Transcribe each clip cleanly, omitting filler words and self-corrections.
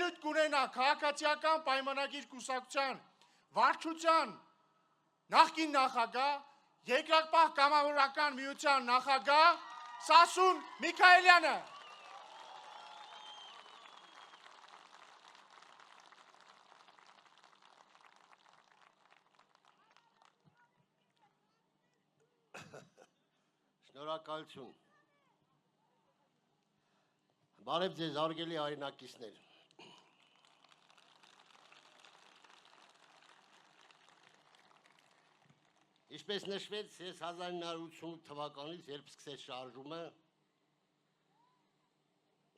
ելույթ կունենա քաղաքացիական պայմանագիր կուսակցության վարչության նախկին նախագահ, Երկրապահ կամավորական միության նախագահ Սասուն Միքայելյանը։ Շնորհակալություն։ Բարև ձեզ հարգելի հայրենակիցներ։ Ինչպես նշվեց, ես 1988 թվականից, երբ սկսեց շարժումը,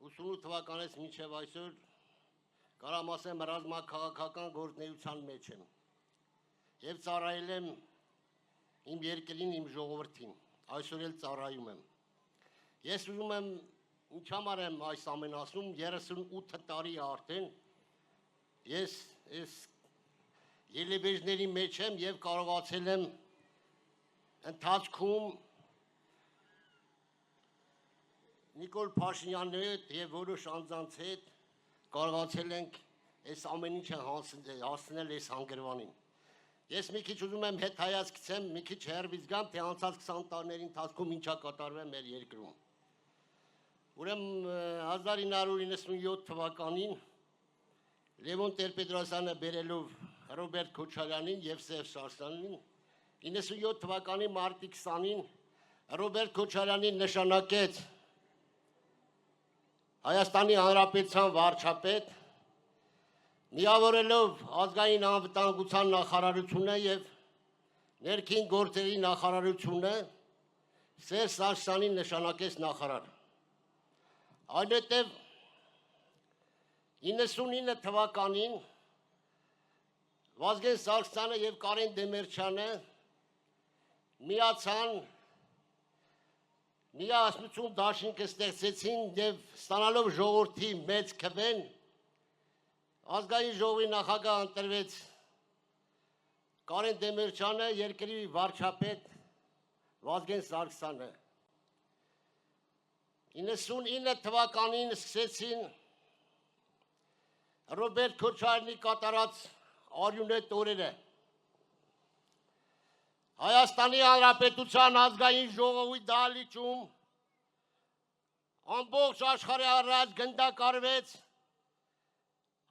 88 թվականից մինչև այսօր կարամ ասեմ ռազմաքաղաքական գործունեության մեջ եմ և ծառայել եմ իմ երկրին, իմ ժողովրդին, այսօր էլ ծառայում եմ։ Ես ուզում եմ ինչ համար եմ այս ամեն ասում, 38 տարի արդեն ես ելևէջների մեջ եմ և կարողացել եմ ընթացքում Նիկոլ Փաշինյանի հետ և որոշ անձանց հետ կարողացել ենք այս ամեն ինչը հասցնել այս հանգրվանին։ Ես մի քիչ ուզում եմ հետ հայացքցեմ, մի քիչ հեռվից գամ, թե անցած 20 տարիների ընթացքում ինչ է կատարվել մեր երկրում։ Ուրեմն 1997 թվականին Լևոն Տեր-Պետրոսյանը բերելով Ռոբերտ Քոչարյանին և Սերժ Սարգսյանին 97 թվականի մարտի 20-ին Ռոբերտ Քոչարյանին նշանակեց Հայաստանի Հանրապետության վարչապետ, միավորելով ազգային անվտանգության նախարարությունը և ներքին գործերի նախարարությունը Սերժ Սարգսյանին նշանակեց նախարար։ Այնուհետև 99 թվականին Վազգեն Սարգսյանը և Կարեն Դեմիրճյանը միասնություն դաշինքը ստեղծեցին և ստանալով ժողովրդի մեծ քվեն, ազգային ժողովի նախագահ ընտրվեց Կարեն Դեմիրճյանը, երկրի վարչապետ Վազգեն Սարգսյանը։ 99 թվականին սկսեցին Ռոբերտ Քոչարյանի կատարած արյունետ օրերը։ Հայաստանի Հանրապետության ազգային ժողովի դահլիճում ամբողջ աշխարհի առաջ գնդակարվեց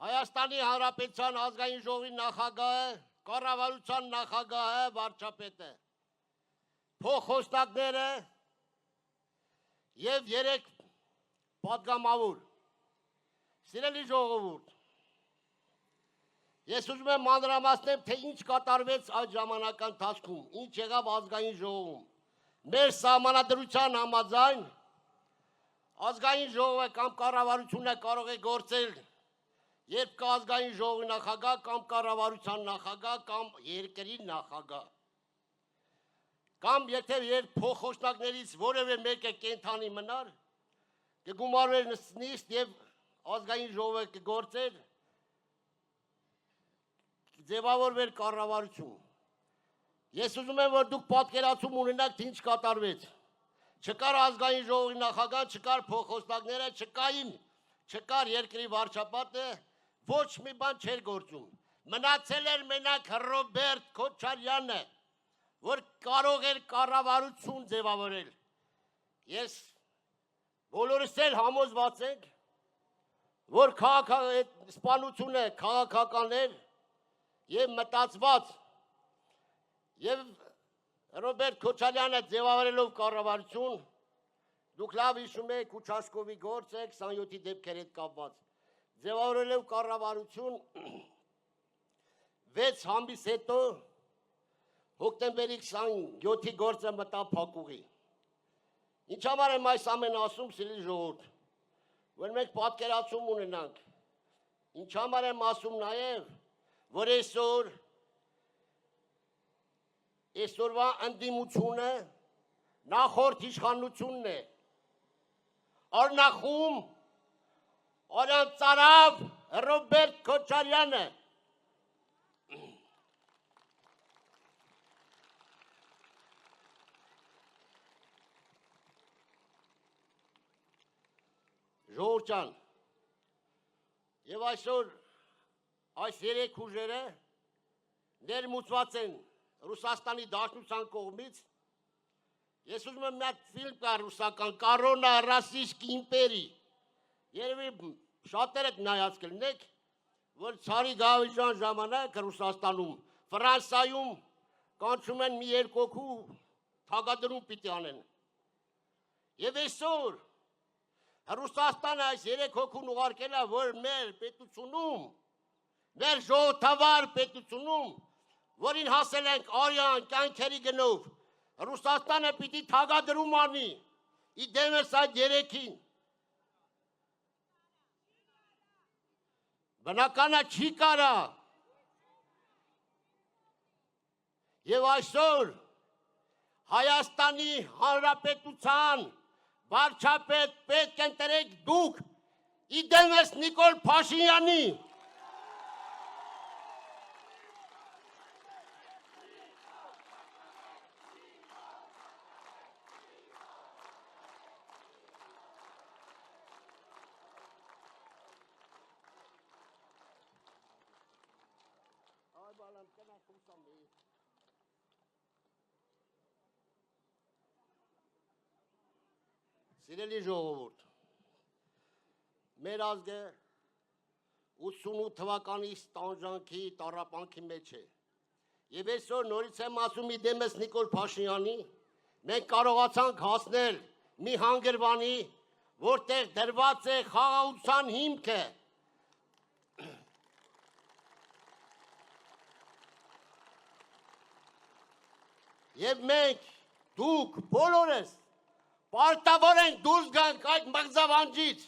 Հայաստանի Հանրապետության ազգային ժողովի նախագահը, կառավարության նախագահը, վարչապետը, փոխխոսնակները և 3 պատգամավոր։ Սիրելի ժողովուրդ, ես ուզում եմ մանրամասնեմ, թե ինչ կատարվեց այդ ժամանական ընթացքում, ինչ եղավ ազգային ժողովում։ Մեր սահմանադրության համաձայն ազգային ժողովը կամ կառավարությունը կարող է գործել, երբ կա ազգային ժողովի նախագահ կամ կառավարության նախագահ կամ երկրի նախագահ։ Կամ երբ փոխխոսնակներից որևէ մեկը կենդանի մնար, կգումարվեր նիստ և ազգային ժողովը կգործեր, ձևավորվեր կառավարություն։ Ես ուզում եմ, որ դուք պատկերացում ունենաք, թե ինչ կատարվեց։ Չկար ազգային ժողովի նախագահ, չկար փոխխոսնակները, չկար երկրի վարչապետը, ոչ մի բան չէր գործում։ Մնացել էր մենակ Ռոբերտ Քոչարյանը, որ կարող էր կառավարություն ձևավորել։ Ես բոլորս էլ համոզված ենք, որ սպանությունը քաղաքական էր և մտածված, և Ռոբերտ Քոչարյանը ձևավորելով կառավարություն, դուք լավ հիշում եք Ուչասկովի գործը 27-ի դեպքեր հետ կապված, ձևավորելով կառավարություն 6 ամիս հետո հոկտեմբերի 27-ի գործը մտավ փակուղի։ Ինչ համար եմ այս ամեն ասում, սիրելի ժողովուրդ, որ մենք պատկերացում ունենանք, ինչ համար եմ ասում նաև, որ այսօրվա ընդդիմությունը նախորդ իշխանությունն է, օրնախում օրանցարավ Ռոբերտ Քոչարյանը։ Ժողովուրդ ջան, Եվ այսօր այս երեք ուժերը ներմուծված են Ռուսաստանի Դաշնության կողմից։ Ես ուզում եմ մի հատ ֆիլմ կա ռուսական «Կորոնա ռասիստική իմպերի»։ Երևի շատերդ նայած կլինեք, որ ցարի գավիժան ժամանակ Ռուսաստանում, Ֆրանսիայում կանչում են մի երկոքու թագադրում պիտի անեն։ Եվ այսօր Ռուսաստանը այս երեք հոգուն ուղարկել է, որ մեր պետությունում, մեր ժողովրդավար պետությունում, որին հասել ենք արյան կյանքերի գնով, Ռուսաստանը պիտի թագադրում անի, ի դեմս այդ երեքին։ Բնականը չի կարա։ Եվ այսօր Հայաստանի Հանրապետության վարչապետ պետք է ընտրեք դուք ի դեմս Նիկոլ Փաշինյանի։ Սիրելի ժողովուրդ, մեր ազգը 88 թվականի տանջանքի տառապանքի մեջ է։ Եվ այսօր նորից եմ ասում ի դեմս Նիկոլ Փաշինյանի, մենք կարողացանք հասնել մի հանգրվանի, որտեղ դրված է խաղաղության հիմքը։ Եվ մենք, դուք, բոլորս, պարտավոր ենք դուրս գանք այդ մղձավանջից,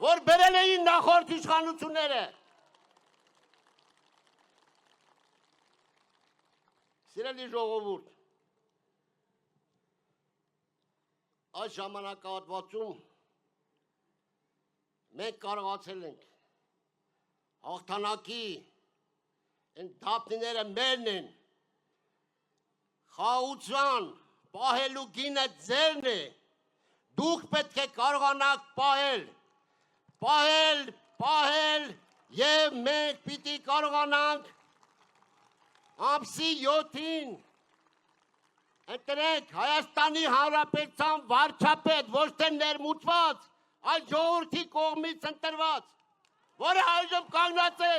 որ բերել էին նախորդ իշխանությունները։ Սիրելի ժողովուրդ, այս ժամանակահատվածում մենք կարողացել ենք հաղթանակի դափնիները մերն են, խաղաղության պահելու գինը ձերն է, դուք պետք է կարողանաք պահել և մենք պիտի կարողանանք ամսի 7-ին ընտրենք Հայաստանի Հանրապետության վարչապետ, ոչ թե ներմուծված, այլ ժողովրդի կողմից ընտրված, որը այժմ կանգնած է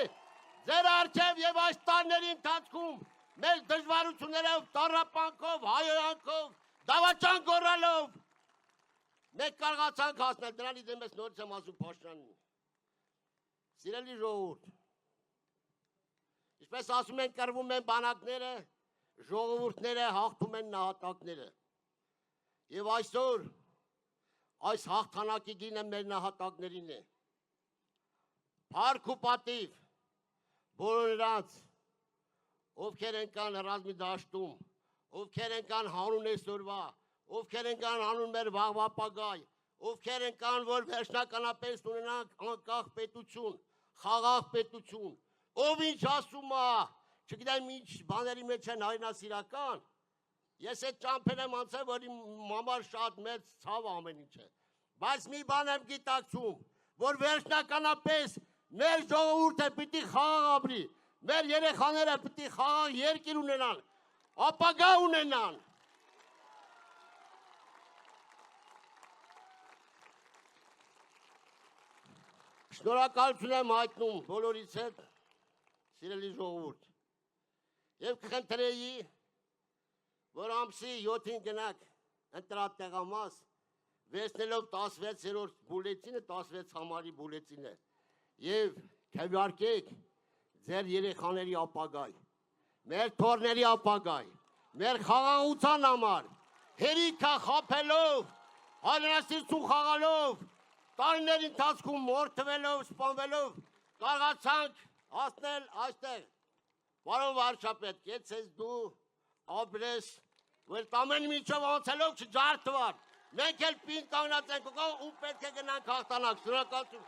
ձեր առջև և այս տարիների ընթացքում մեր դժվարություններով, տառապանքով, հայոյանքով, դավաճան գոռալով մենք կարողացանք հասնել, դրանի դեմս նորից եմ ասում Փաշինյանին։ Սիրելի ժողովուրդ, ինչպես ասում են, կռվում են բանակները, ժողովուրդները հաղթում են նահատակները։ Եվ այսօր այս հաղթանակի գինը մեր նահատակներին է։ Փառք ու պատիվ բոլոր նրանց, ովքեր են կան ռազմի դաշտում, ովքեր են կան հանուն այսօրվա, ովքեր են կան հանուն մեր վաղվա ապագայի, ովքեր են կան, որ վերջնականապես ունենանք անկախ պետություն, խաղաղ պետություն, ով ինչ ասում է, չգիտեմ ինչ բաների մեջ են հայրենասիրական, ես այդ ճամփեր եմ անցել, որ իմ համար շատ մեծ ցավ ամեն ինչ է, բայց մի բան եմ գիտակցում, որ վերջնականապես մեր ժողովուրդը պիտի խաղաղ ապրի, մեր երեխաները պիտի խաղաղ երկիր ունենան, ապագա ունենան։ Շնորհակալություն եմ հայտնում բոլորից հետ, սիրելի ժողովուրդ, և կխնդրեի, որ ամսի 7-ին գնաք ընտրատեղամաս, վերցնելով 16-րդ բուլետինը, 16 համարի բուլետինը, և քվեարկեք ձեր երեխաների ապագայի, մեր թոռների ապագայի, մեր խաղաղության համար, հերիքը խաբելով, հայրենասիրություն խաղալով, տարիների ընթացքում մորթվելով, սպանվելով, կարողացանք հասնել այստեղ։ Պարոն վարչապետ, կեցես դու ապրես, որ ամեն միջով անցելով չջարդվար, մենք էլ պին կանգնած ենք, ու պետք է գնանք հաղթանակ, շնորհակալություն։